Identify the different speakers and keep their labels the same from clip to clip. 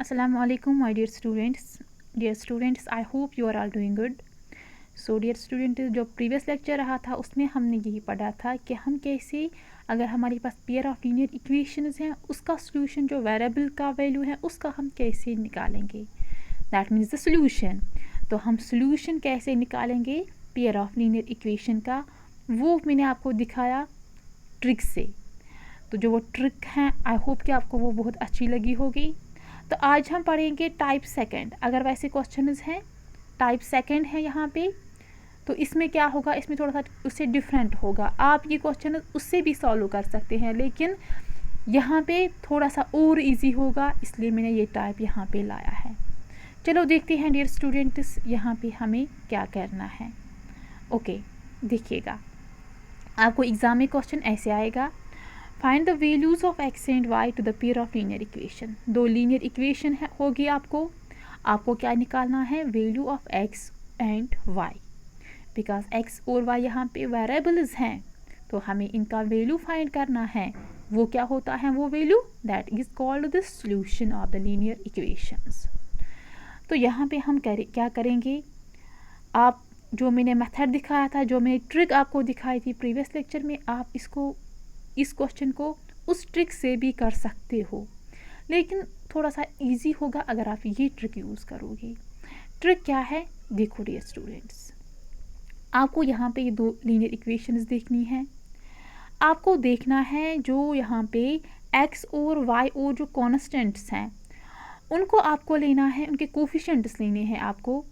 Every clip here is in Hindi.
Speaker 1: Assalamu alaikum my dear students. Dear students, I hope you are all doing good. So dear student, जो प्रीवियस लेक्चर रहा था उसमें हमने यही पढ़ा था कि हम कैसे अगर हमारे पास पेयर ऑफ लीनियर इक्वेशंस हैं उसका सोल्यूशन जो वेरिएबल का वैल्यू है उसका हम कैसे निकालेंगे, दैट मीन्स द सोल्यूशन। तो हम सोल्यूशन कैसे निकालेंगे पेयर ऑफ लीनियर इक्वेशन का, वो मैंने आपको दिखाया ट्रिक से। तो जो वो ट्रिक है आई होप कि आपको वो बहुत अच्छी लगी होगी। तो आज हम पढ़ेंगे टाइप सेकंड। अगर वैसे क्वेश्चंस हैं टाइप सेकंड है यहाँ पे, तो इसमें क्या होगा, इसमें थोड़ा सा उससे डिफरेंट होगा। आप ये क्वेश्चन उससे भी सॉल्व कर सकते हैं, लेकिन यहाँ पे थोड़ा सा और इजी होगा, इसलिए मैंने ये टाइप यहाँ पे लाया है। चलो देखते हैं डियर स्टूडेंट्स यहाँ पे हमें क्या करना है। ओके, देखिएगा आपको एग्जाम में क्वेश्चन ऐसे आएगा, find the values of x and y to the pair of linear equation. दो लीनियर इक्वेशन है होगी, आपको क्या निकालना है, value of x and y. Because x और वाई यहाँ पे वेरिएबल्स हैं, तो हमें इनका वैल्यू फाइंड करना है। वो क्या होता है वो value, that is called the solution of the linear equations. तो यहाँ पे हम क्या करेंगे, आप जो मैंने मेथड दिखाया था, जो मैंने ट्रिक आपको दिखाई थी प्रीवियस लेक्चर में, आप इस क्वेश्चन को उस ट्रिक से भी कर सकते हो, लेकिन थोड़ा सा इजी होगा अगर आप ये ट्रिक यूज़ करोगे। ट्रिक क्या है, देखो डियर स्टूडेंट्स, आपको यहाँ पे ये दो लीनियर इक्वेशंस देखनी है। आपको देखना है जो यहाँ पे x और y और जो कॉन्स्टेंट्स हैं उनको आपको लेना है, उनके कोफिशिएंट्स लेने हैं आपको,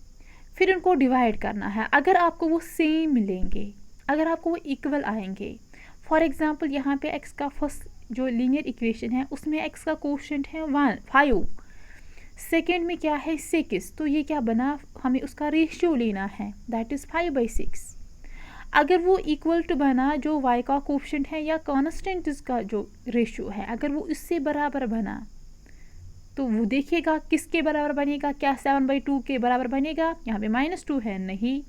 Speaker 1: फिर उनको डिवाइड करना है। अगर आपको वो सेम मिलेंगे, अगर आपको वो इक्वल आएंगे, फॉर एग्जांपल यहाँ पे x का फर्स्ट जो लीनियर इक्वेशन है उसमें x का कोफिशिएंट है 5, सेकेंड में क्या है 6, तो ये क्या बना, हमें उसका रेशियो लेना है, दैट इज़ 5/6। अगर वो इक्वल टू बना जो y का कोफिशिएंट है या कॉन्स्टेंट का जो रेशियो है, अगर वो इससे बराबर बना, तो वो देखिएगा किसके बराबर बनेगा, क्या 7/2 के बराबर बनेगा, यहाँ पे -2 है, नहीं।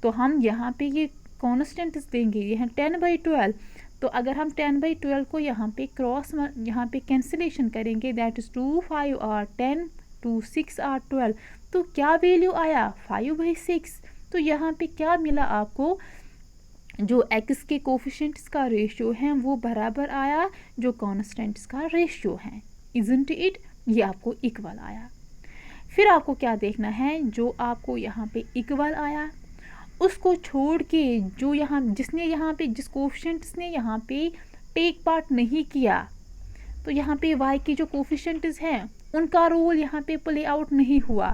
Speaker 1: तो हम यहाँ पे ये कॉन्स्टेंट्स देंगे, ये है 10/12। तो अगर हम 10/12 को यहाँ पे क्रॉस यहाँ पे कैंसिलेशन करेंगे, दैट इज़ 2 5 और 10, 2 6 और 12, तो क्या वैल्यू आया 5/6। तो यहाँ पे क्या मिला आपको, जो x के कोफिशिएंट्स का रेशियो है वो बराबर आया जो कॉन्स्टेंट्स का रेशियो है, इजंट इट, ये आपको इक्वल आया। फिर आपको क्या देखना है, जो आपको यहाँ पे इक्वल आया उसको छोड़ के जो यहाँ जिस कोफिशिएंट्स ने यहाँ पे टेक पार्ट नहीं किया, तो यहाँ पे y की जो कोफिशिएंट्स हैं उनका रोल यहाँ पे प्ले आउट नहीं हुआ,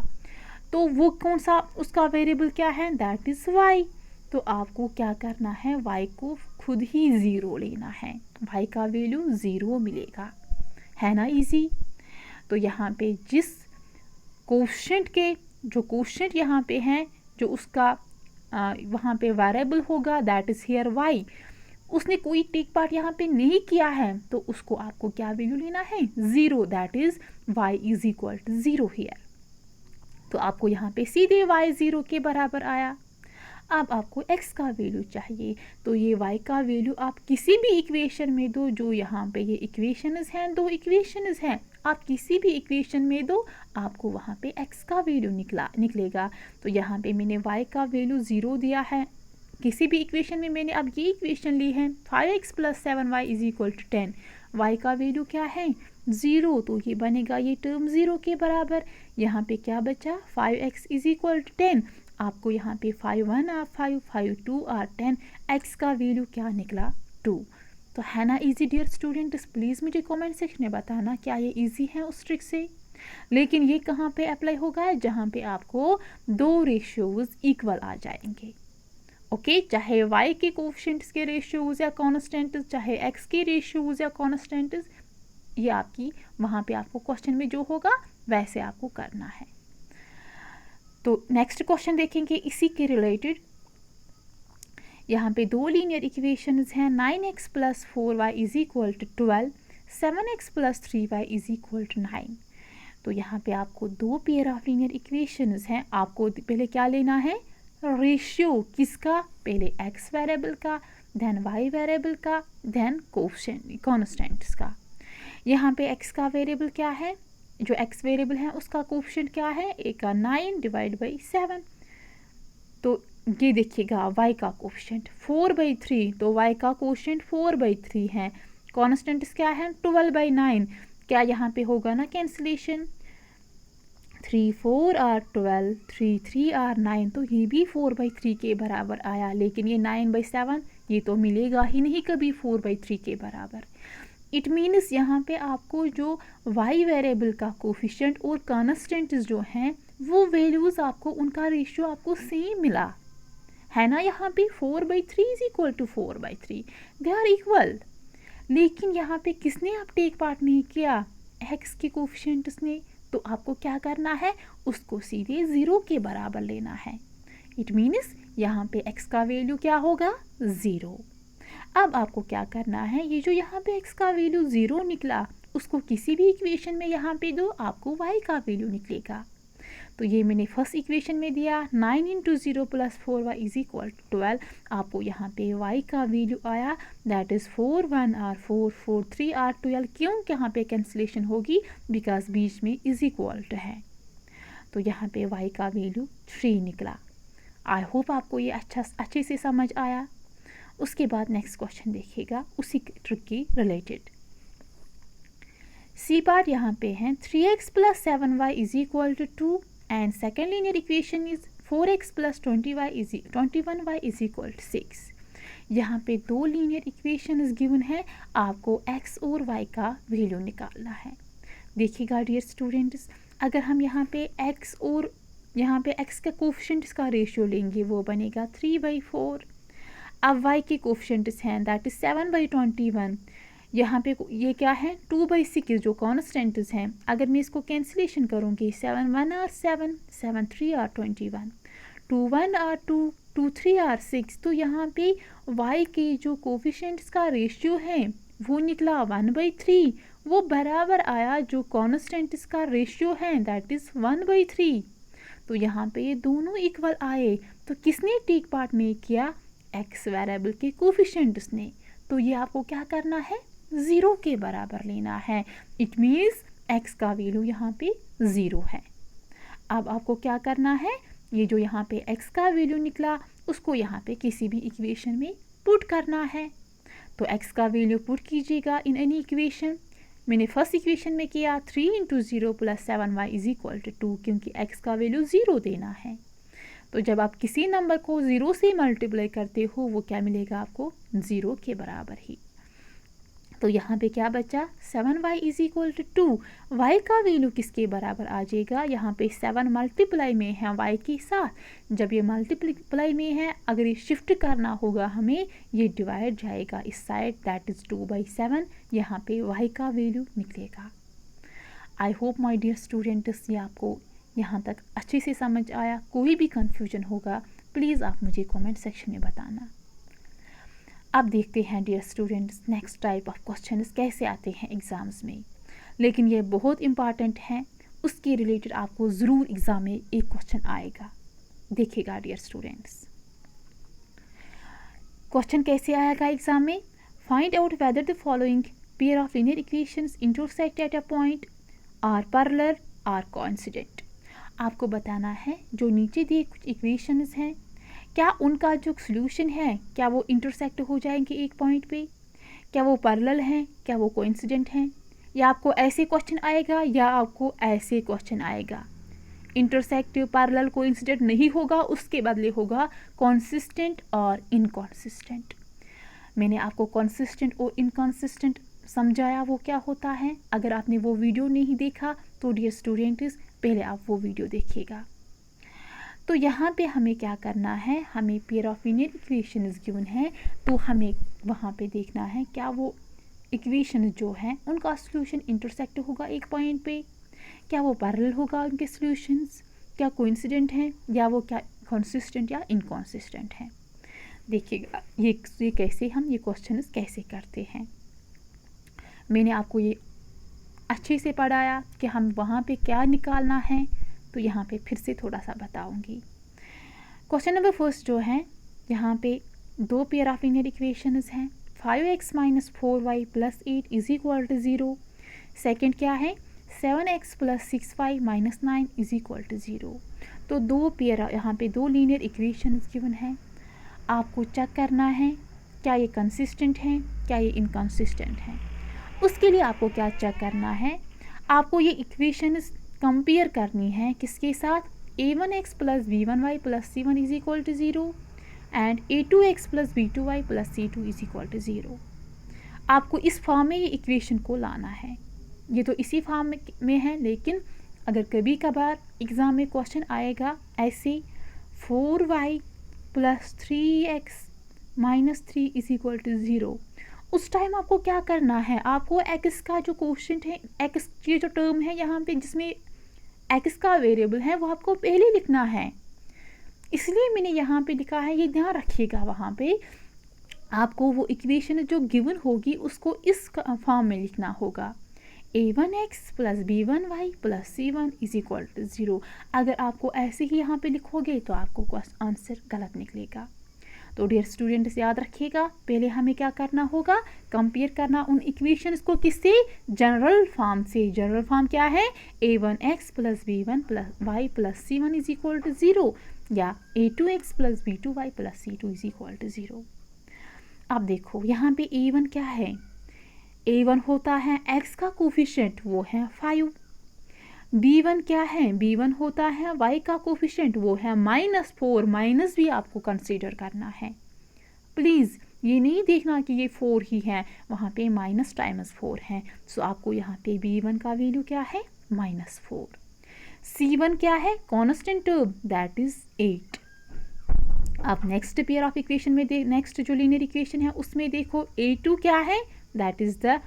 Speaker 1: तो वो कौन सा उसका वेरिएबल क्या है, दैट इज y। तो आपको क्या करना है, y को खुद ही 0 लेना है, y का वैल्यू 0 मिलेगा, है ना इजी। तो यहाँ पे जिस कोफिशिएंट के जो कोफिशिएंट यहाँ पे हैं, जो उसका वहाँ पे वेरिएबल होगा, दैट इज़ हियर y, उसने कोई टेक पार्ट यहाँ पे नहीं किया है, तो उसको आपको क्या वैल्यू लेना है, 0, that is y is equal to 0 here. तो आपको यहाँ पे सीधे y 0 के बराबर आया। अब आपको x का वैल्यू चाहिए, तो ये y का वैल्यू आप किसी भी इक्वेशन में दो, जो यहाँ पे ये इक्वेशंस हैं, दो इक्वेशंस हैं, आप किसी भी इक्वेशन में दो, आपको वहाँ पे x का वैल्यू निकलेगा। तो यहाँ पे मैंने y का वैल्यू 0 दिया है, किसी भी इक्वेशन में मैंने अब ये इक्वेशन ली है 5x + 7y = 10, y का वैल्यू क्या है 0, तो ये बनेगा ये टर्म 0 के बराबर। यहाँ पे क्या बचा, 5x = 10, आपको यहाँ पे 5 1 और 5 5 2 और 10, x का वैल्यू क्या निकला 2। तो है ना इजी डियर स्टूडेंट्स, प्लीज़ मुझे कमेंट सेक्शन में बताना क्या ये इजी है उस ट्रिक से। लेकिन ये कहाँ पे अप्लाई होगा, जहाँ पे आपको दो रेशियोज इक्वल आ जाएंगे। ओके, चाहे y के कोफिशिएंट्स के रेशियोज या कॉन्स्टेंट्स, चाहे x के रेशियोज या कॉन्स्टेंट्स, ये आपकी वहाँ पे आपको क्वेश्चन में जो होगा वैसे आपको करना है। तो नेक्स्ट क्वेश्चन देखेंगे इसी के रिलेटेड। यहाँ पे दो लीनियर इक्वेशंस हैं, 9x + 4y = 12, 7x + 3y = 9। तो यहाँ पे आपको दो पेयर ऑफ लीनियर इक्वेशंस हैं, आपको पहले क्या लेना है, रेशियो किसका, पहले x वेरिएबल का, देन y वेरिएबल का, देन कोफिशिएंट कॉन्स्टेंट्स का। यहाँ पे x का वेरिएबल क्या है, जो एक्स वेरिएबल है उसका कोफिशिएंट क्या है, एक का 9 डिवाइड बाई 7। तो ये देखिएगा y का कोफिशिएंट 4/3, तो y का कोफिशिएंट 4/3 है। कॉन्स्टेंट्स क्या है, 12/9। क्या यहाँ पे होगा ना कैंसिलेशन, 3 4 आर 12, 3 3 आर 9, तो ये भी 4/3 के बराबर आया। लेकिन ये 9/7 ये तो मिलेगा ही नहीं कभी 4/3 के बराबर। इट मीन्स यहाँ पे आपको जो y वेरिएबल का कोफिशिएंट और कॉन्स्टेंट्स जो हैं वो वैल्यूज़ आपको उनका रेशियो आपको सेम मिला है ना। यहाँ पे 4/3 is equal to 4/3, they are equal. लेकिन यहाँ पे किसने अब टेक पार्ट नहीं किया, x के कोफिशिएंट्स ने। तो आपको क्या करना है, उसको सीधे 0 के बराबर लेना है। इट मीन्स यहाँ पे x का वैल्यू क्या होगा, 0। अब आपको क्या करना है, ये जो यहाँ पे x का वैल्यू 0 निकला उसको किसी भी इक्वेशन में यहाँ पे दो, आपको y का वैल्यू निकलेगा। तो ये मैंने फर्स्ट इक्वेशन में दिया 9 × 0 + 4y इज इक्वल टू 12। आपको यहाँ पे y का वैल्यू आया दैट इज़ 4 1 आर 4 4 3 आर 12। क्यों, यहाँ पे कैंसिलेशन होगी बिकॉज बीच में इज इक्वल टू है। तो यहाँ पे y का वैल्यू 3 निकला। आई होप आपको ये अच्छे से समझ आया। उसके बाद नेक्स्ट क्वेश्चन देखिएगा उसी ट्रिक की रिलेटेड। सी पार्ट यहाँ पे है 3x + 7y is equal to 2 and second linear equation is 4x + 21y is equal to 6। यहाँ पे दो लीनियर इक्वेशन गिवन है, आपको x और y का वैल्यू निकालना है। देखिएगा डियर स्टूडेंट्स, अगर हम यहाँ पे x और यहाँ पे x के कोफिशिएंट्स का रेशियो लेंगे वो बनेगा 3/4। अब y के कोफिशिएंट्स हैं दैट इज 7/21। यहाँ पे ये क्या है 2/6 जो कॉन्स्टेंट्स हैं। अगर मैं इसको कैंसिलेशन करूँगी 7 1 आर 7 7 3 आर 21, 2 1 आर 2 2 3 आर 6। तो यहाँ पे y के जो कोफिशिएंट्स का रेशियो है वो निकला 1/3, वो बराबर आया जो कॉन्स्टेंट्स का रेशियो है दैट इज़ 1/3। तो यहाँ पे ये दोनों इक्वल आए। तो किसने टेक पार्ट नहीं किया, x वेरिएबल के कोफिशिएंट्स ने। तो ये आपको क्या करना है, 0 के बराबर लेना है। इट मीन्स x का वैल्यू यहाँ पे 0 है। अब आपको क्या करना है, ये जो यहाँ पे x का वैल्यू निकला उसको यहाँ पे किसी भी इक्वेशन में पुट करना है। तो x का वैल्यू पुट कीजिएगा इन एनी इक्वेशन। मैंने फर्स्ट इक्वेशन में किया 3 × 0 + 7y इज इक्वल टू 2, क्योंकि x का वैल्यू 0 देना है। तो जब आप किसी नंबर को 0 से मल्टीप्लाई करते हो वो क्या मिलेगा आपको, 0 के बराबर ही। तो यहाँ पे क्या बचा, 7y is equal to 2। y का वैल्यू किसके बराबर आ जाएगा, यहाँ पे 7 मल्टीप्लाई में है y के साथ। जब ये मल्टीप्लाई में है, अगर ये शिफ्ट करना होगा हमें, ये डिवाइड जाएगा इस साइड दैट इज़ 2/7। यहाँ पे y का वैल्यू निकलेगा। I hope my dear students ये आपको यहाँ तक अच्छे से समझ आया। कोई भी कन्फ्यूजन होगा प्लीज़ आप मुझे कमेंट सेक्शन में बताना। अब देखते हैं dear students next type of questions कैसे आते हैं एग्ज़ाम्स में। लेकिन ये बहुत इंपॉर्टेंट है, उसके रिलेटेड आपको ज़रूर एग्ज़ाम में एक क्वेश्चन आएगा। देखिएगा डियर स्टूडेंट्स, क्वेश्चन कैसे आएगा एग्ज़ाम में। Find out whether the following pair of linear equations intersect at a point, or parallel, or coincident. आपको बताना है जो नीचे दिए कुछ इक्वेशंस हैं, क्या उनका जो सॉल्यूशन है क्या वो इंटरसेक्ट हो जाएंगे एक पॉइंट पे, क्या वो पैरेलल हैं, क्या वो कोइंसिडेंट हैं। या आपको ऐसे क्वेश्चन आएगा या आपको ऐसे क्वेश्चन आएगा। इंटरसेक्ट, पैरेलल, कोइंसिडेंट नहीं होगा, उसके बदले होगा कंसिस्टेंट और इनकंसिस्टेंट। मैंने आपको कंसिस्टेंट और इनकंसिस्टेंट समझाया वो क्या होता है। अगर आपने वो वीडियो नहीं देखा तो डियर स्टूडेंट्स पहले आप वो वीडियो देखिएगा। तो यहाँ पे हमें क्या करना है, हमें pair of linear equations given है, तो हमें वहाँ पे देखना है क्या वो इक्वेशन जो है उनका सॉल्यूशन इंटरसेक्ट होगा एक पॉइंट पे, क्या वो पैरेलल होगा उनके सॉल्यूशंस, क्या कोइंसिडेंट हैं, या वो क्या कंसिस्टेंट या इनकंसिस्टेंट हैं। देखिएगा ये कैसे हम ये क्वेश्चंस कैसे करते हैं। मैंने आपको ये अच्छे से पढ़ाया कि हम वहाँ पे क्या निकालना है, तो यहाँ पे फिर से थोड़ा सा बताऊंगी। क्वेश्चन नंबर फर्स्ट जो है, यहाँ पे दो पेयर ऑफ लीनियर इक्वेशंस हैं। 5x - 4y + 8 is equal to 0। Second क्या है, 7x plus 6y minus 9 is equal to 0। तो दो पेयर, यहाँ पे दो लीनियर इक्वेशंस गिवन हैं, आपको चेक करना है क्या ये कंसिस्टेंट हैं, क्या ये इनकंसिस्टेंट हैं। उसके लिए आपको क्या चेक करना है, आपको ये इक्वेशंस कंपेयर करनी है किसके साथ, a1x plus b1y plus c1 is equal to 0 and a2x plus b2y plus c2 is equal to 0। आपको इस फॉर्म में ये इक्वेशन को लाना है। ये तो इसी फॉर्म में है, लेकिन अगर कभी कभार एग्ज़ाम में क्वेश्चन आएगा ऐसे 4y plus 3x minus 3 is equal to 0, उस टाइम आपको क्या करना है, आपको x का जो कोशेंट है, x की जो टर्म है यहाँ पे जिसमें x का वेरिएबल है वो आपको पहले लिखना है। इसलिए मैंने यहाँ पे लिखा है, ये ध्यान रखिएगा। वहाँ पे आपको वो इक्वेशन जो गिवन होगी उसको इस फॉर्म में लिखना होगा, a1x plus b1y plus c1 is equal to 0। अगर आपको ऐसे ही यहाँ पे लिखोगे तो आपको आंसर गलत निकलेगा। तो डियर स्टूडेंट्स याद रखिएगा, पहले हमें क्या करना होगा, कंपेयर करना उन इक्वेशंस को किससे, जनरल फॉर्म से। जनरल फॉर्म क्या है, a1x plus b1 plus y plus c1 is equal to 0 या a2x plus b2y plus c2 is equal to 0। अब देखो यहाँ पे a1 क्या है, a1 होता है x का कोफिशिएंट, वो है 5। b1 क्या है, b1 होता है y का कोफिशिएंट, वो है -4। माइनस भी आपको कंसीडर करना है। प्लीज़ ये नहीं देखना कि ये 4 ही है, वहाँ पे माइनस टाइम्स 4 है। सो आपको यहाँ पे b1 का वैल्यू क्या है, -4। c1 क्या है, कॉन्स्टेंट टर्म, दैट इज 8। अब नेक्स्ट पेयर ऑफ इक्वेशन में नेक्स्ट जो लीनियर इक्वेशन है उसमें देखो a2 क्या है, that is the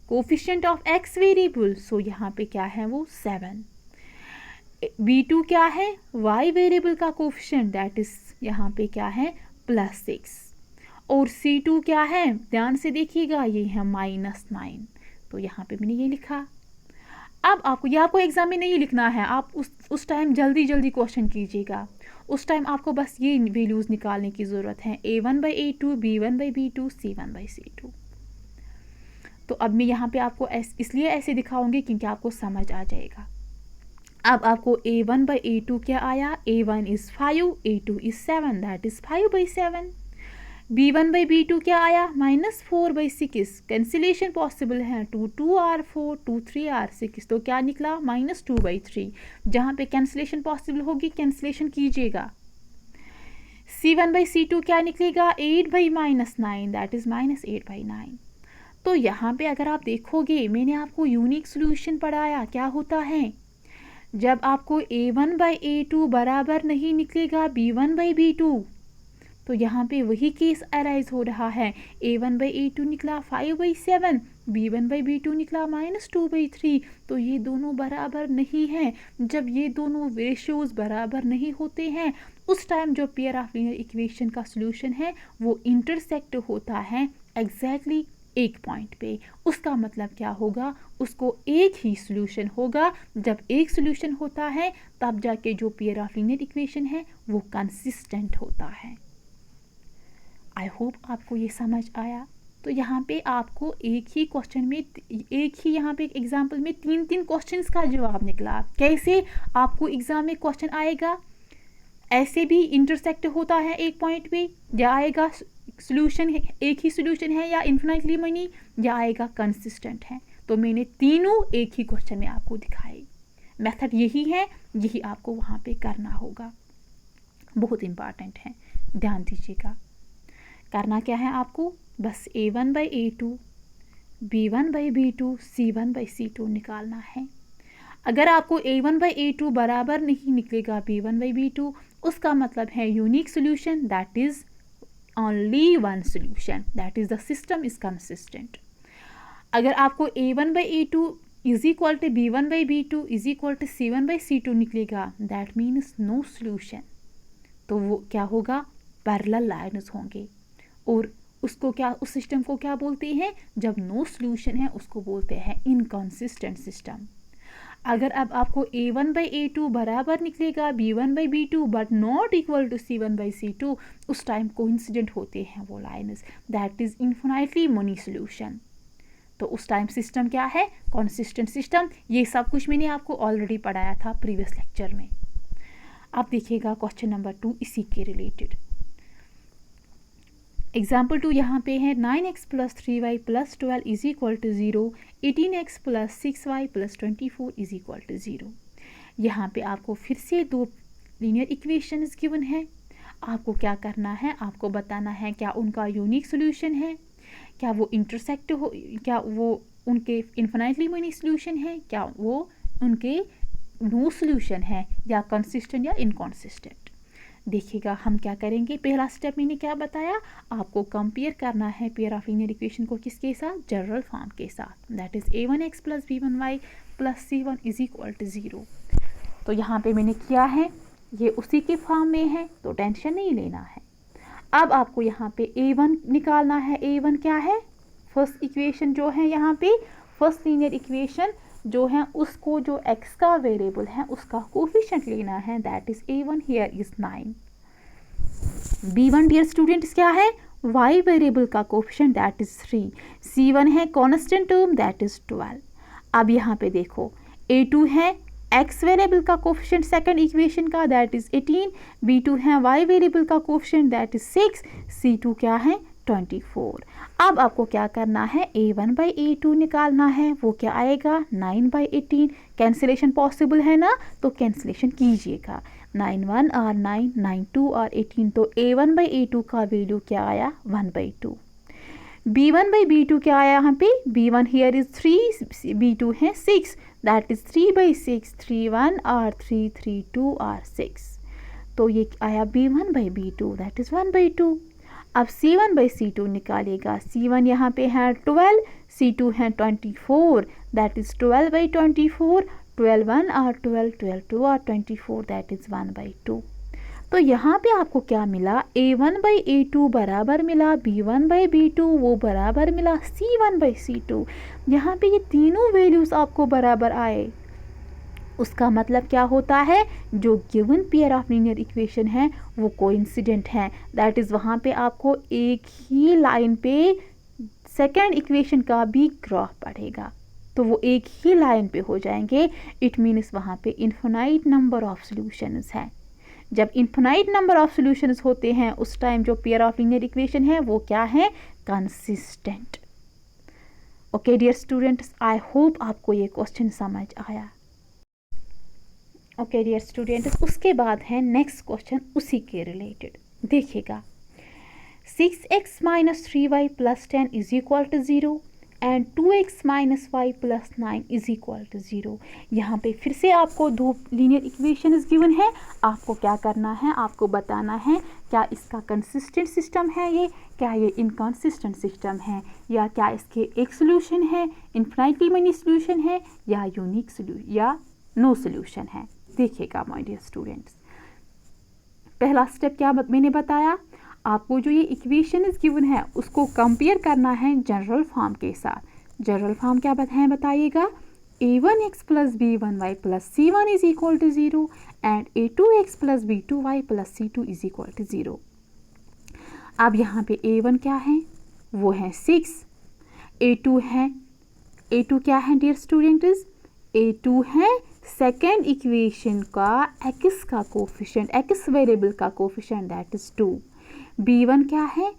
Speaker 1: coefficient of x variable, so यहाँ पे क्या है वो 7। b2 क्या है, y वेरिएबल का कोफिशिएंट, दैट इज यहाँ पे क्या है +6। और c2 क्या है, ध्यान से देखिएगा, ये है -9। तो यहाँ पे मैंने ये लिखा। अब आपको ये आपको एग्जाम में नहीं लिखना है, आप उस टाइम जल्दी जल्दी क्वेश्चन कीजिएगा। उस टाइम आपको बस ये वैल्यूज़ निकालने की ज़रूरत है, a1/a2, b1/b2, c1/c2। तो अब मैं यहाँ पे आपको इसलिए ऐसे दिखाऊंगी क्योंकि आपको समझ आ जाएगा। अब आपको a1/a2 क्या आया, a1 is 5, a2 is 7, that is 5/7। b1/b2 क्या आया, -4/6। कैंसिलेशन पॉसिबल है, 2 r 4, 2 3 r 6, तो क्या निकला -2/3। जहाँ पे कैंसिलेशन पॉसिबल होगी कैंसिलेशन कीजिएगा। c1/c2 क्या निकलेगा, 8/-9, दैट इज़ -8/9। तो यहाँ पे अगर आप देखोगे, मैंने आपको यूनिक सॉल्यूशन पढ़ाया, क्या होता है जब आपको a1/a2 बराबर नहीं निकलेगा b1/b2, तो यहाँ पे वही केस अराइज हो रहा है। a1/a2 निकला 5/7, b1/b2 निकला -2/3, तो ये दोनों बराबर नहीं हैं। जब ये दोनों रेशियोज बराबर नहीं होते हैं उस टाइम जो पेयर ऑफ लीनियर इक्वेशन का सॉल्यूशन है वो इंटरसेक्ट होता है एग्जैक्टली एक पॉइंट पे। उसका मतलब क्या होगा, उसको एक ही सॉल्यूशन होगा। जब एक सॉल्यूशन होता है तब जाके जो पेयर ऑफ लीनियर इक्वेशन है वो कंसिस्टेंट होता है। आई होप आपको ये समझ आया। तो यहाँ पे आपको एक ही क्वेश्चन में, एक ही यहाँ पे एग्जाम्पल में 3 क्वेश्चंस का जवाब निकला। कैसे आपको एग्जाम में क्वेश्चन आएगा, ऐसे भी इंटरसेक्ट होता है एक पॉइंट पे, या आएगा सॉल्यूशन एक ही सॉल्यूशन है या इन्फिनिटली मनी, या आएगा कंसिस्टेंट है। तो मैंने तीनों एक ही क्वेश्चन में आपको दिखाई। मेथड यही है, यही आपको वहाँ पे करना होगा। बहुत इम्पॉर्टेंट है, ध्यान दीजिएगा। करना क्या है आपको, बस a1/a2, b1/b2, c1/c2 निकालना है। अगर आपको a1/a2 बराबर नहीं निकलेगा b1/b2, उसका मतलब है unique solution, that is only one solution, that is the system is consistent। अगर आपको a1/a2 is equal to b1/b2 is equal to c1/c2 निकलेगा, that means no solution। तो वो क्या होगा, पैरेलल लाइन्स होंगे। और उसको क्या, उस सिस्टम को क्या बोलते हैं, जब नो सॉल्यूशन है उसको बोलते हैं इनकंसिस्टेंट सिस्टम। अगर अब आपको a1/a2 बराबर निकलेगा b1/b2 but not equal to c1/c2, उस टाइम कोइंसिडेंट होते हैं वो lines, that is infinitely money solution. तो उस टाइम सिस्टम क्या है, कंसिस्टेंट सिस्टम। ये सब कुछ मैंने आपको ऑलरेडी पढ़ाया था प्रीवियस लेक्चर में। अब देखिएगा क्वेश्चन नंबर 2 इसी के रिलेटेड। एग्जाम्पल 2 यहाँ पे है 9x + 3y + 12 is equal to 0, 18x + 6y + 24 is equal to 0। यहाँ पे आपको फिर से दो लीनियर इक्वेशंस गिवन है। आपको क्या करना है, आपको बताना है क्या उनका यूनिक सोल्यूशन है, क्या वो इंटरसेक्ट हो, क्या वो उनके इन्फिनाइटली मेनी सोल्यूशन है, क्या वो उनके नो सोल्यूशन है, या कंसिस्टेंट या इनकॉन्सिस्टेंट। देखिएगा हम क्या करेंगे। पहला स्टेप मैंने क्या बताया, आपको कंपेयर करना है पेयर ऑफ लीनियर इक्वेशन को किसके साथ, जनरल फॉर्म के साथ, that is a1x + b1y + c1 is equal to 0। तो यहाँ पे मैंने किया है, ये उसी के फॉर्म में है तो टेंशन नहीं लेना है। अब आपको यहाँ पे a1 निकालना है। a1 क्या है, फर्स्ट इक्वेशन जो है यहाँ पे फर्स्ट लीनियर इक्वेशन जो है उसको जो x का वेरिएबल है उसका कोफिशिएंट लेना है, that is a1 here is 9। b1 dear students क्या है, y वेरिएबल का कोफिशिएंट दैट इज 3, c1 है कांस्टेंट टर्म दैट इज 12। अब यहाँ पे देखो a2 है x वेरिएबल का कोफिशिएंट सेकंड इक्वेशन का दैट इज 18, b2 है y वेरिएबल का कोफिशिएंट दैट इज 6, c2 क्या है 24। अब आपको क्या करना है, a1/a2 निकालना है, वो क्या आएगा 9/18। कैंसिलेशन पॉसिबल है ना, तो कैंसिलेशन कीजिएगा। 9 1 और 9, 9 2 और 18, तो a1/a2 का वैल्यू क्या आया 1/2। b1/b2 क्या आया यहाँ पे, b1 हियर इज 3, b2 है 6, दैट इज 3/6, 3 1 और 3 3 2 और 6, तो ये आया b1/b2 दैट इज 1/2। अब c1/c2 निकालेगा, c1 यहाँ पे है 12, c2 है 24, दैट इज 12/24, 12 1 और 12, 12 2 और 24, दैट इज 1/2। तो यहाँ पे आपको क्या मिला, a1/a2 बराबर मिला b1/b2, वो बराबर मिला c1/c2। यहाँ पे ये तीनों वैल्यूज आपको बराबर आए, उसका मतलब क्या होता है, जो given pair of linear equation है वो कोइंसिडेंट है, दैट इज़ वहाँ पे आपको एक ही लाइन पे सेकंड इक्वेशन का भी ग्राफ पड़ेगा, तो वो एक ही लाइन पे हो जाएंगे। इट मीन्स वहाँ पे इन्फिनाइट नंबर ऑफ सॉल्यूशंस हैं। जब इन्फिनाइट नंबर ऑफ सॉल्यूशंस होते हैं उस टाइम जो पेयर ऑफ लीनियर इक्वेशन है वो क्या है, consistent. Okay dear students, I hope आपको ये क्वेश्चन समझ आया। ओके डियर स्टूडेंट्स, उसके बाद है नेक्स्ट क्वेश्चन उसी के रिलेटेड। देखिएगा 6x - 3y + 10 is equal to 0 and 2x - y + 9 is equal to 0। यहाँ पे फिर से आपको दो लीनियर इक्वेशंस गिवन है। आपको क्या करना है, आपको बताना है क्या इसका कंसिस्टेंट सिस्टम है ये, क्या ये इनकॉन्सिस्टेंट सिस्टम है, या क्या इसके एक सोल्यूशन है, इन्फिनाइटली मेनी सोल्यूशन है, या यूनिक सोल्यूशन या नो सोल्यूशन है। देखिएगा माय डियर स्टूडेंट्स, पहला स्टेप क्या मैंने बताया, आपको जो ये इक्वेशन गिवन है उसको कंपेयर करना है जनरल फॉर्म के साथ। जनरल फॉर्म क्या बताइएगा, a1x + b1y + c1 is equal to 0 and a2x + b2y + c2 is equal to 0। अब यहाँ पे a1 क्या है, वो है 6, a2 क्या है डियर स्टूडेंट्स, a2 है सेकेंड इक्वेशन का x का कोफिशिएंट, x वेरिएबल का कोफिशिएंट दैट इज 2। b1 क्या है,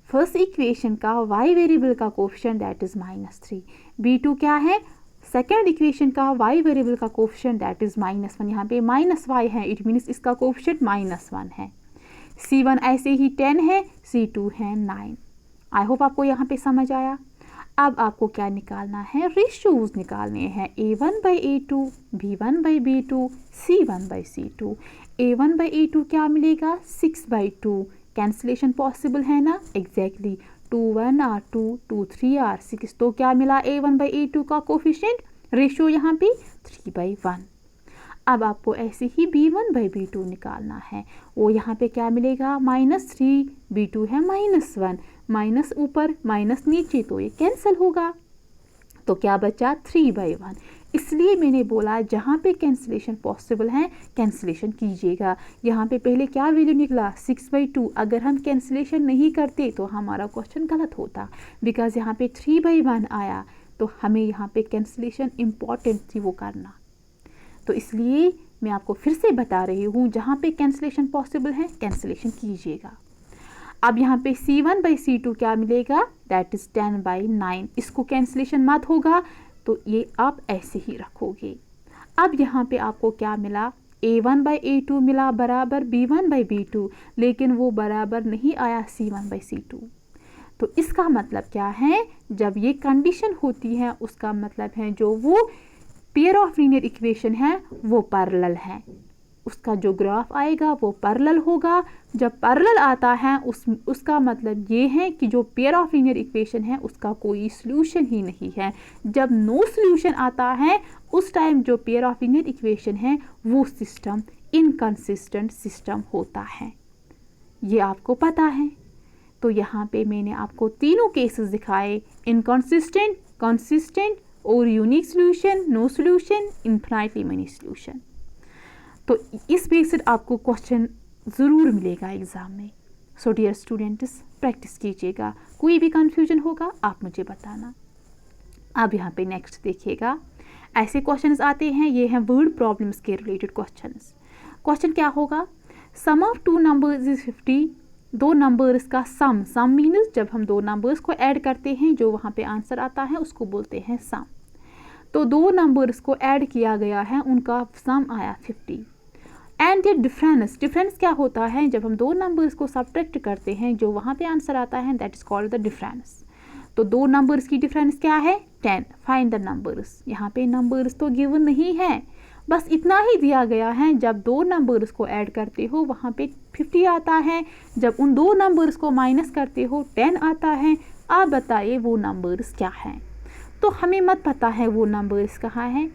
Speaker 1: फर्स्ट इक्वेशन का y वेरिएबल का कोफिशिएंट दैट इज -3। b2 क्या है, सेकेंड इक्वेशन का y वेरिएबल का कोफिशिएंट दैट इज -1। यहाँ पे -y है, इट मीन्स इसका कोफिशिएंट -1 है। c1 ऐसे ही 10 है, c2 है 9। आई होप आपको यहाँ पे समझ आया। अब आपको क्या निकालना है, रेशियोज निकालने हैं, a1/a2, b1/b2, c1/c2। a1/a2 क्या मिलेगा 6/2, कैंसिलेशन पॉसिबल है ना, एग्जैक्टली 2 1 और 2 2 3 और 6, तो क्या मिला a1/a2 का कोफिशिएंट रेशियो यहाँ पे 3/1। अब आपको ऐसे ही b1/b2 निकालना है, वो यहाँ पे क्या मिलेगा -3, b2 है -1, माइनस ऊपर माइनस नीचे तो ये कैंसिल होगा, तो क्या बचा 3/1। इसलिए मैंने बोला जहाँ पे कैंसिलेशन पॉसिबल है कैंसिलेशन कीजिएगा। यहाँ पे पहले क्या वैल्यू निकला 6/2, अगर हम कैंसिलेशन नहीं करते तो हमारा क्वेश्चन गलत होता, बिकॉज यहाँ पे 3/1 आया, तो हमें यहाँ पे कैंसिलेशन इम्पॉर्टेंट थी वो करना। तो इसलिए मैं आपको फिर से बता रही हूँ, जहाँ पे कैंसिलेशन पॉसिबल है कैंसिलेशन कीजिएगा। अब यहाँ पे C1/C2 क्या मिलेगा, दैट इज़ 10/9। इसको कैंसिलेशन मत होगा तो ये आप ऐसे ही रखोगे। अब यहाँ पे आपको क्या मिला, A1/A2 मिला बराबर B1/B2, लेकिन वो बराबर नहीं आया C1/C2। तो इसका मतलब क्या है, जब ये कंडीशन होती है उसका मतलब है जो वो पेयर ऑफ लीनियर इक्वेशन है वो पैरेलल है, उसका जो ग्राफ आएगा वो पैरेलल होगा। जब पैरेलल आता है उसका मतलब ये है कि जो पेयर ऑफ लीनियर इक्वेशन है उसका कोई सॉल्यूशन ही नहीं है। जब नो सॉल्यूशन आता है उस टाइम जो पेयर ऑफ लीनियर इक्वेशन है वो सिस्टम इनकंसिस्टेंट सिस्टम होता है, ये आपको पता है। तो यहाँ पे मैंने आपको तीनों केसेस दिखाए, इनकंसिस्टेंट, कंसिस्टेंट और unique solution, no solution, infinitely many solution. तो इस बेस्ड आपको क्वेश्चन ज़रूर मिलेगा एग्ज़ाम में। सो डियर स्टूडेंट्स, प्रैक्टिस कीजिएगा, कोई भी कंफ्यूजन होगा आप मुझे बताना। अब यहाँ पे नेक्स्ट देखिएगा, ऐसे क्वेश्चंस आते हैं, ये हैं वर्ड प्रॉब्लम्स के रिलेटेड क्वेश्चंस। क्वेश्चन क्या होगा, सम ऑफ टू नंबर्स इज 50। दो नंबर्स का सम मीन्स जब हम दो नंबर्स को ऐड करते हैं जो वहाँ पे आंसर आता है उसको बोलते हैं सम। तो दो नंबर्स को ऐड किया गया है, उनका सम आया 50। एंड द डिफरेंस क्या होता है, जब हम दो नंबर्स को सब्ट्रैक्ट करते हैं जो वहाँ पे आंसर आता है that is called the difference. तो दो नंबर्स की डिफरेंस क्या है, 10। Find the numbers. यहाँ पे नंबर्स तो गिवन नहीं है, बस इतना ही दिया गया है, जब दो नंबर्स को ऐड करते हो वहाँ पे 50 आता है, जब उन दो नंबर्स को माइनस करते हो 10 आता है। आप बताइए वो नंबर्स क्या हैं। तो हमें मत पता है वो नंबर्स कहाँ हैं,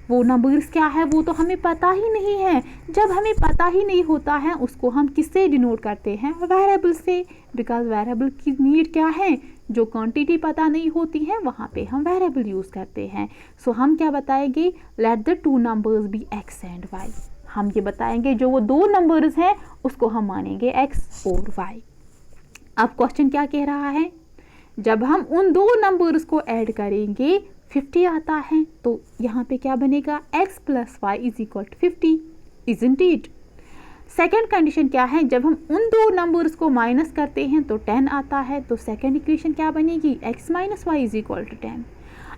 Speaker 1: वो नंबर्स क्या है वो तो हमें पता ही नहीं है। जब हमें पता ही नहीं होता है उसको हम किससे डिनोट करते हैं, वेरिएबल से, बिकॉज वेरिएबल की नीड क्या है, जो क्वांटिटी पता नहीं होती है वहाँ पे हम वेरिएबल यूज़ करते हैं। सो हम क्या बताएंगे, let the two numbers be x and y. हम ये बताएंगे जो वो दो नंबर्स हैं उसको हम मानेंगे एक्स और वाई। अब क्वेश्चन क्या कह रहा है, जब हम उन दो नंबर्स को ऐड करेंगे 50 आता है, तो यहाँ पे क्या बनेगा, x + y = 50, isn't it. Second condition क्या है, जब हम उन दो नंबर्स को माइनस करते हैं तो 10 आता है, तो सेकेंड इक्वेशन क्या बनेगी, x - y = 10।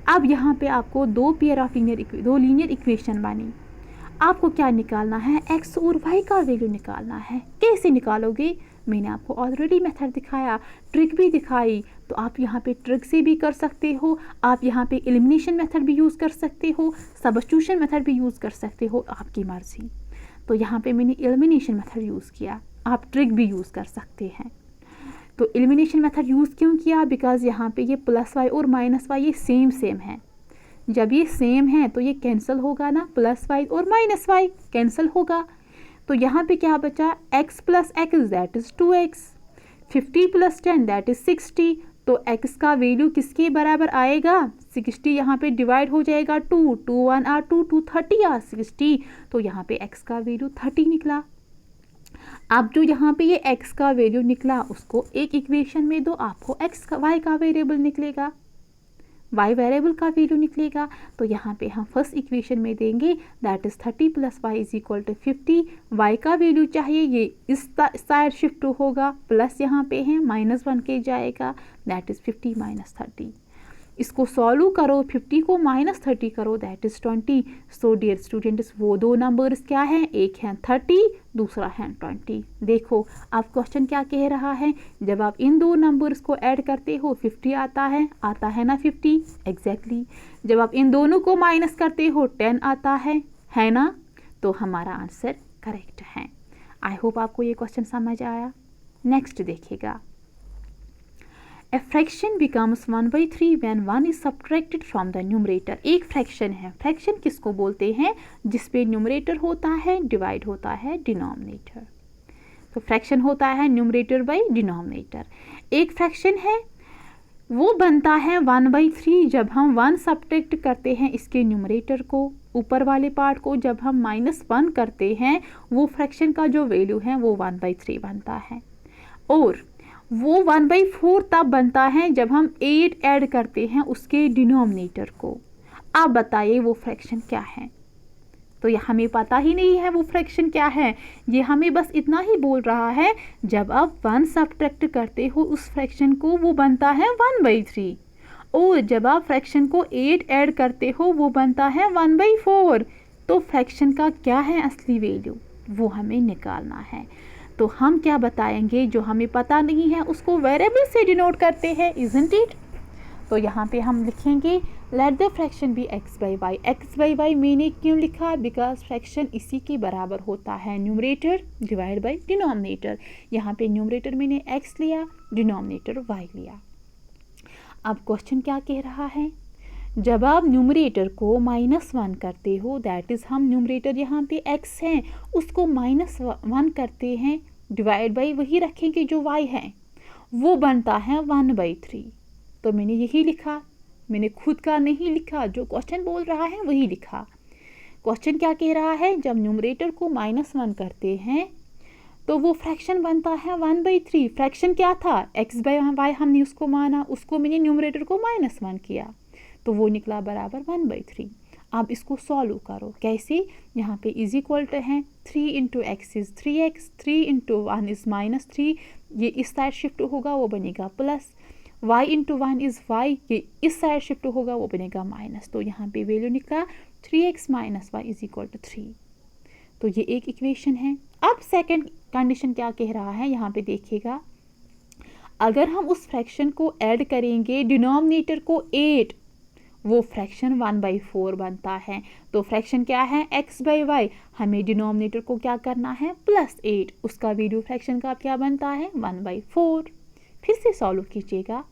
Speaker 1: अब यहाँ पे आपको दो लीनियर इक्वेशन बनी, आपको क्या निकालना है, x और y का वैल्यू निकालना है। कैसे निकालोगे, मैंने आपको ऑलरेडी मेथड दिखाया, ट्रिक भी दिखाई। तो आप यहाँ पे ट्रिक से भी कर सकते हो, आप यहाँ पे एलिमिनेशन मेथड भी यूज़ कर सकते हो, सब्स्टिट्यूशन मेथड भी यूज़ कर सकते हो, आपकी मर्जी। तो यहाँ पे मैंने एलिमिनेशन मेथड यूज़ किया, आप ट्रिक भी यूज़ कर सकते हैं। तो एलिमिनेशन मेथड यूज़ क्यों किया, बिकॉज यहाँ पे ये +y और -y ये सेम है। जब ये सेम है तो ये कैंसिल होगा ना, +y और -y कैंसिल होगा। तो यहाँ पे क्या बचा, x + x that is 2x, 50 + 10 that is 60। तो x का वैल्यू किसके बराबर आएगा, 60 यहाँ पे डिवाइड हो जाएगा 2 1 आर 2 30 आर 60। तो यहाँ पे x का वैल्यू 30 निकला। अब जो यहाँ पे ये x का वैल्यू निकला उसको एक इक्वेशन में दो, आपको y का वेरिएबल निकलेगा, y वेरिएबल का वैल्यू निकलेगा। तो यहाँ पे हम फर्स्ट इक्वेशन में देंगे दैट इज़ 30 + y = 50। y का वैल्यू चाहिए, ये इस साइड शिफ्ट होगा, प्लस यहाँ पे है -1 के जाएगा, दैट इज़ 50 - 30। इसको सॉल्व करो, 50 को -30 करो, that is 20। So dear students, वो दो नंबर्स क्या हैं, एक है 30, दूसरा है 20। देखो अब क्वेश्चन क्या कह रहा है, जब आप इन दो नंबर्स को ऐड करते हो 50 आता है ना 50, एग्जैक्टली। जब आप इन दोनों को माइनस करते हो 10 आता है ना, तो हमारा आंसर करेक्ट है। आई होप आपको ये क्वेश्चन समझ आया। नेक्स्ट देखिएगा, A fraction becomes 1/3 when 1 is subtracted from the numerator। एक फ्रैक्शन है, फ्रैक्शन किसको बोलते हैं, जिसपे न्यूमरेटर होता है डिवाइड होता है डिनोमिनेटर। तो फ्रैक्शन होता है न्यूमरेटर बाई डिनोमिनेटर। एक फ्रैक्शन है वो बनता है 1/3 जब हम 1 सब्ट्रैक्ट करते हैं इसके न्यूमरेटर को, ऊपर वाले पार्ट को जब हम -1 करते हैं वो फ्रैक्शन का जो वैल्यू है वो 1/3 बनता है। और वो 1/4 तब बनता है जब हम 8 ऐड करते हैं उसके डिनोमिनेटर को। आप बताइए वो फ्रैक्शन क्या है। तो ये हमें पता ही नहीं है वो फ्रैक्शन क्या है, ये हमें बस इतना ही बोल रहा है जब आप 1 सब्ट्रैक्ट करते हो उस फ्रैक्शन को वो बनता है 1/3, और जब आप फ्रैक्शन को 8 ऐड करते हो वो बनता है 1/4। तो फ्रैक्शन का क्या है असली वैल्यू, वो हमें निकालना है। तो हम क्या बताएंगे, जो हमें पता नहीं है उसको वेरिएबल से डिनोट करते हैं, इजंट इट। तो यहाँ पे हम लिखेंगे let the fraction be x by y मैंने क्यों लिखा, बिकॉज फ्रैक्शन इसी के बराबर होता है, न्यूमरेटर डिवाइड बाई डिनोमिनेटर। यहाँ पे न्यूमरेटर मैंने x लिया, डिनोमिनेटर y लिया। अब क्वेश्चन क्या कह रहा है, जब आप न्यूमरेटर को -1 करते हो, दैट इज़ हम न्यूमरेटर यहाँ पे x है उसको -1 करते हैं, डिवाइड बाई वही रखेंगे जो y है, वो बनता है 1/3। तो मैंने यही लिखा, मैंने खुद का नहीं लिखा, जो क्वेश्चन बोल रहा है वही लिखा। क्वेश्चन क्या कह रहा है, जब न्यूमरेटर को -1 करते हैं तो वो फ्रैक्शन बनता है 1/3। फ्रैक्शन क्या था, x/y हमने उसको माना, उसको मैंने न्यूमरेटर को -1 किया, तो वो निकला बराबर 1/3। अब इसको सॉल्व करो, कैसे, यहाँ पे इज इक्वल टू है 3 into x is 3x, 3 into 1 is -3, ये इस साइड शिफ्ट होगा वो बनेगा plus, y into 1 is y, ये इस साइड शिफ्ट होगा वो बनेगा माइनस। तो यहाँ पे वैल्यू निकला 3x - y is equal to 3। तो ये एक इक्वेशन है। अब सेकंड कंडीशन क्या कह रहा है, यहाँ पे देखिएगा, अगर हम उस फ्रैक्शन को ऐड करेंगे डिनोमिनेटर को 8, वो फ्रैक्शन 1/4 बनता है। तो फ्रैक्शन क्या है, x/y, हमें डिनोमिनेटर को क्या करना है +8, उसका वैल्यू फ्रैक्शन का क्या बनता है 1/4। फिर से सॉल्व कीजिएगा,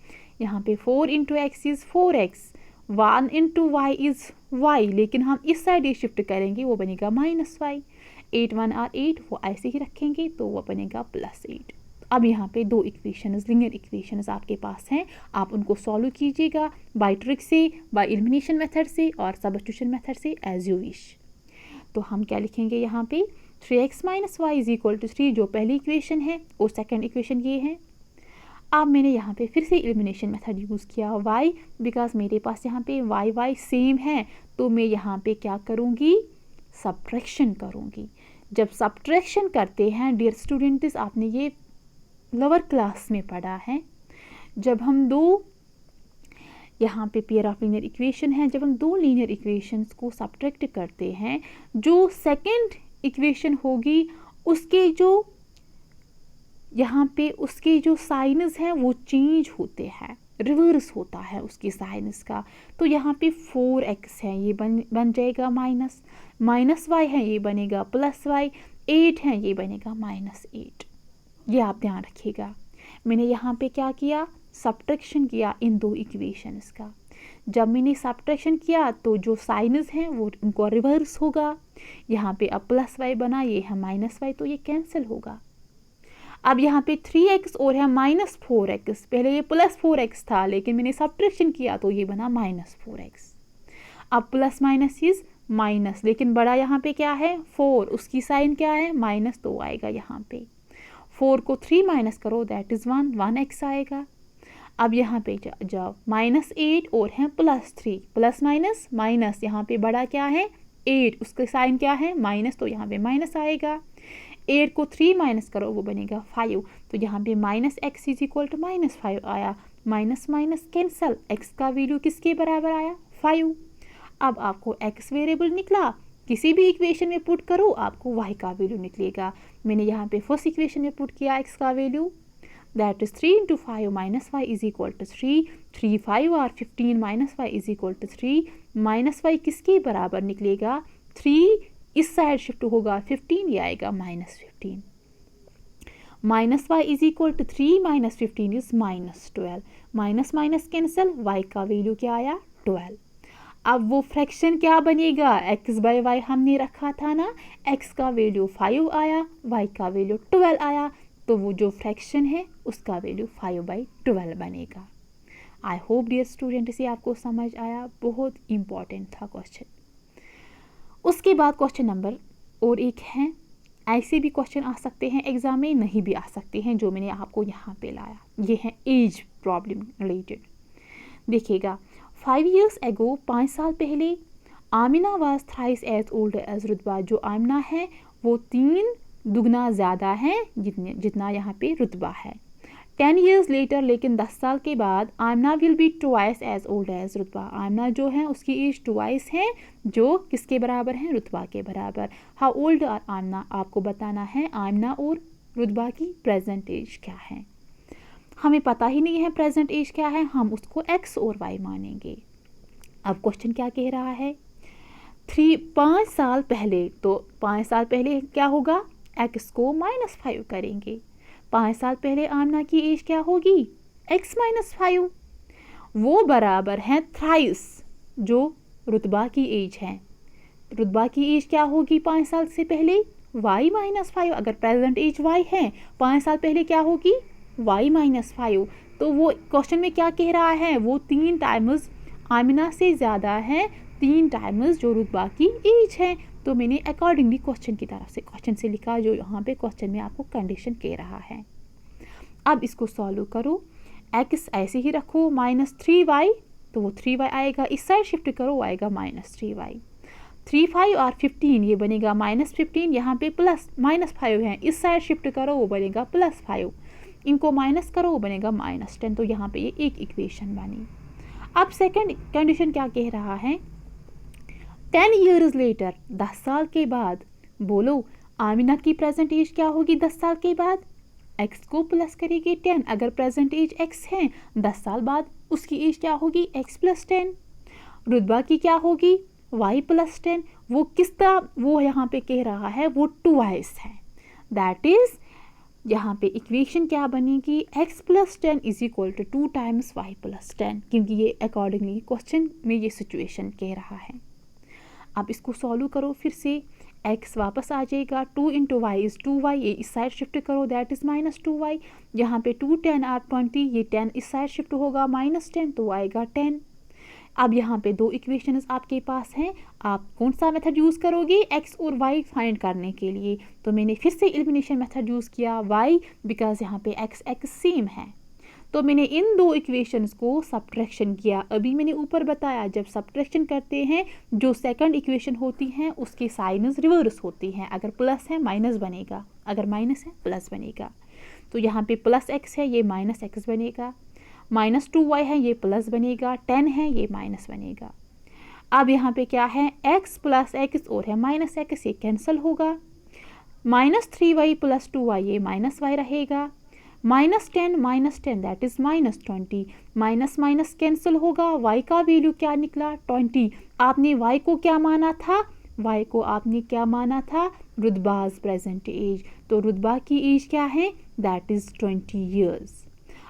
Speaker 1: यहाँ पे 4 into x is 4x, 1 into y is y, लेकिन हम इस साइड ये शिफ्ट करेंगे वो बनेगा -y, 8 1 आर 8, वो ऐसे ही रखेंगे तो वो बनेगा +8। अब यहाँ पे दो इक्वेशंस, लीनियर इक्वेशंस आपके पास हैं, आप उनको सॉल्व कीजिएगा बाय ट्रिक से, बाय एलिमिनेशन मेथड से और सब्स्टिट्यूशन मेथड से, एज यू विश। तो हम क्या लिखेंगे यहाँ पे 3x - y is equal to 3, जो पहली इक्वेशन है, और सेकेंड इक्वेशन ये है। अब मैंने यहाँ पे फिर से एलिमिनेशन मेथड यूज़ किया, y, बिकॉज मेरे पास यहाँ पे y सेम है, तो मैं यहाँ पे क्या करूँगी, सब्ट्रैक्शन करूँगी। जब सब्ट्रैक्शन करते हैं डियर स्टूडेंट्स, आपने ये लोअर क्लास में पढ़ा है, जब हम दो यहाँ पे पेयर ऑफ लीनियर इक्वेशन है, जब हम दो लीनियर इक्वेशंस को सब्ट्रैक्ट करते हैं, जो सेकंड इक्वेशन होगी उसके जो यहाँ पे उसके जो साइनस हैं वो चेंज होते हैं, रिवर्स होता है उसकी साइनस का। तो यहाँ पे 4x है, ये बन जाएगा -y है, ये बनेगा +y, 8 है, ये बनेगा -8। ये आप ध्यान रखिएगा। मैंने यहाँ पे क्या किया, सब्ट्रैक्शन किया इन दो इक्वेशंस का। जब मैंने सब्ट्रैक्शन किया तो जो साइनस हैं वो उनको रिवर्स होगा। यहाँ पे अब +y बना, ये है -y, तो ये कैंसिल होगा। अब यहाँ पे 3x और है -4x, पहले ये +4x था लेकिन मैंने सब्ट्रैक्शन किया तो ये बना -4x। अब प्लस माइनस इज माइनस, लेकिन बड़ा यहाँ पे क्या है 4, उसकी साइन क्या है माइनस, तो आएगा यहाँ पे 4 को 3 माइनस करो दैट इज़ 1x आएगा। अब यहाँ पे जाओ -8 और है +3, प्लस माइनस माइनस, यहाँ पे बड़ा क्या है 8, उसका साइन क्या है माइनस, तो यहाँ पे माइनस आएगा। 8 को 3 माइनस करो वो बनेगा 5, तो यहाँ पे -x इज इक्वल टू -5 आया, माइनस माइनस कैंसल, x का वैल्यू किसके बराबर आया 5। अब आपको x वेरिएबल निकला, किसी भी इक्वेशन में पुट करो आपको y का वैल्यू निकलेगा। मैंने यहाँ पे फर्स्ट इक्वेशन में पुट किया x का वैल्यू, that is 3 into 5 -y is equal to 3, 3 5 और 15 -y is equal to 3, -y किसके बराबर निकलेगा 3, इस साइड शिफ्ट होगा 15, ये आएगा -15, -y is equal to 3 -15 is -12, minus minus cancel, y का वैल्यू क्या आया 12। अब वो फ्रैक्शन क्या बनेगा, x/y हमने रखा था ना, x का वैल्यू 5 आया, y का वैल्यू 12 आया, तो वो जो फ्रैक्शन है उसका वैल्यू 5/12 बनेगा। आई होप डियर स्टूडेंट इसे आपको समझ आया, बहुत इम्पॉर्टेंट था क्वेश्चन। उसके बाद क्वेश्चन नंबर और एक है, ऐसे भी क्वेश्चन आ सकते हैं एग्जाम में, नहीं भी आ सकते हैं, जो मैंने आपको यहाँ पे लाया ये है एज प्रॉब्लम रिलेटेड। देखिएगा 5 years ago 5 साल पहले Amina was thrice as old as Rutba, जो आमिना है वो 3 दुगना ज़्यादा है जितना यहाँ पे रुतबा है। 10 years later लेकिन 10 साल के बाद Amina will be twice as old as Rutba, Amina जो है उसकी एज ट्वाइस है, जो किसके बराबर है, रुतबा के बराबर। हाउ ओल्ड आर आमिना, आपको बताना है आमिना और रुतबा की प्रेजेंट एज क्या है। हमें पता ही नहीं है प्रेजेंट एज क्या है, हम उसको x और y मानेंगे। अब क्वेश्चन क्या कह रहा है, 5 साल पहले, तो 5 साल पहले क्या होगा, x को -5 करेंगे। 5 साल पहले आमना की एज क्या होगी, x -5, वो बराबर है थ्राइस जो रुतबा की एज है। रुतबा की एज क्या होगी 5 साल से पहले, y -5, अगर प्रेजेंट एज y है 5 साल पहले क्या होगी y -5। तो वो क्वेश्चन में क्या कह रहा है, वो 3 टाइम्स आमिना से ज़्यादा है, 3 टाइम्स जो रुतबा की एज है। तो मैंने अकॉर्डिंगली क्वेश्चन की तरफ से क्वेश्चन से लिखा, जो यहाँ पे क्वेश्चन में आपको कंडीशन कह रहा है। अब इसको सॉल्व करो, x ऐसे ही रखो -3y, तो वो 3y आएगा, इस साइड शिफ्ट करो आएगा -3y। 3 5 और 15 ये बनेगा -15, यहाँ पे -5 है, इस साइड शिफ्ट करो वो बनेगा +5, इनको माइनस करो वो बनेगा -10। तो यहाँ पे ये एक इक्वेशन बनी। अब सेकंड कंडीशन क्या कह रहा है, 10 years later 10 साल के बाद, बोलो आमिना की प्रेजेंट एज क्या होगी 10 साल के बाद, x को प्लस करेगी 10, अगर प्रेजेंट एज x है 10 साल बाद उसकी एज क्या होगी x + 10। रुतबा की क्या होगी y + 10, वो किसका, वो यहाँ पे कह रहा है वो ट्वाइस है, दैट इज यहाँ पे इक्वेशन क्या बनेगी, x + 10 = 2 टाइम्स y + 10, क्योंकि ये अकॉर्डिंगली क्वेश्चन में ये सिचुएशन कह रहा है। अब इसको सॉल्व करो, फिर से x वापस आ जाएगा, 2 × y = 2y, ये इस साइड शिफ्ट करो दैट इज़ -2y, यहाँ पे 2 10 और 20, ये 10 इस साइड शिफ्ट होगा -10, तो आएगा 10। अब यहाँ पे 2 इक्वेशंस आपके पास हैं, आप कौन सा मेथड यूज़ करोगे x और y फाइंड करने के लिए। तो मैंने फिर से एलिमिनेशन मेथड यूज़ किया, y बिकॉज यहाँ पे x सेम है, तो मैंने इन 2 इक्वेशंस को सब्ट्रैक्शन किया। अभी मैंने ऊपर बताया जब सब्ट्रैक्शन करते हैं जो सेकंड इक्वेशन होती हैं उसके साइन्स रिवर्स होती हैं, अगर प्लस है माइनस बनेगा, अगर माइनस है प्लस बनेगा। तो यहाँ पे +x है ये -x बनेगा, -2y है ये प्लस बनेगा, 10 है ये माइनस बनेगा। अब यहाँ पे क्या है, x + x और है -x, ये कैंसिल होगा, -3y + 2y ये -y रहेगा, -10 दैट इज़ -20, माइनस कैंसिल होगा, y का वैल्यू क्या निकला 20। आपने y को क्या माना था, y को आपने क्या माना था, रुतबाज प्रेजेंट एज, तो रुतबा की एज क्या है दैट इज़ 20 years।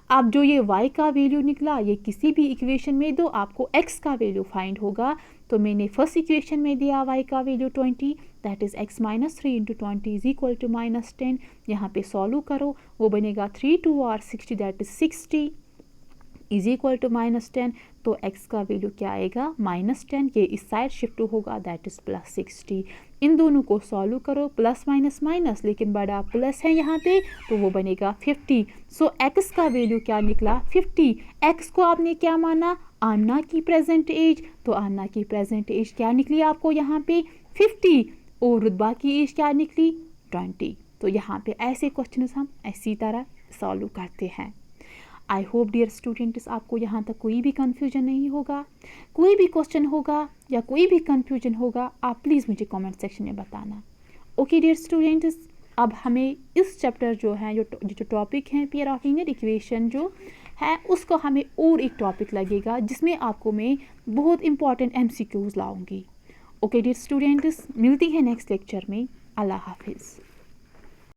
Speaker 1: अब जो ये y का वैल्यू निकला ये किसी भी इक्वेशन में दो, आपको x का वैल्यू फाइंड होगा। तो मैंने फर्स्ट इक्वेशन में दिया y का वैल्यू 20, दैट इज़ x - 3 × 20 = -10। यहाँ पे सॉल्व करो, वो बनेगा 3 2 और 60 दैट इज़ 60 = -10। तो x का वैल्यू क्या आएगा -10, ये इस साइड शिफ्ट होगा दैट इज़ +60। इन दोनों को सॉल्व करो, प्लस माइनस माइनस, लेकिन बड़ा प्लस है यहाँ पे तो वो बनेगा 50। सो x का वैल्यू क्या निकला 50। x को आपने क्या माना, आमना की प्रेजेंट एज, तो आमना की प्रेजेंट एज क्या निकली आपको यहाँ पे 50, और रुतबा की एज क्या निकली 20। तो यहाँ पे ऐसे क्वेश्चन हम इसी तरह सॉल्व करते हैं। आई होप डियर स्टूडेंट्स आपको यहाँ तक कोई भी कन्फ्यूजन नहीं होगा, कोई भी क्वेश्चन होगा या कोई भी कन्फ्यूजन होगा आप प्लीज़ मुझे कमेंट सेक्शन में बताना। ओके डियर स्टूडेंट्स, अब हमें इस चैप्टर जो है जो टॉपिक है पेयर ऑफ लीनियर इक्वेशन जो है उसको हमें और एक टॉपिक लगेगा जिसमें आपको मैं बहुत इंपॉर्टेंट MCQs लाऊंगी। ओके डियर स्टूडेंट्स, मिलती है नेक्स्ट लेक्चर में। अल्लाह हाफिज़।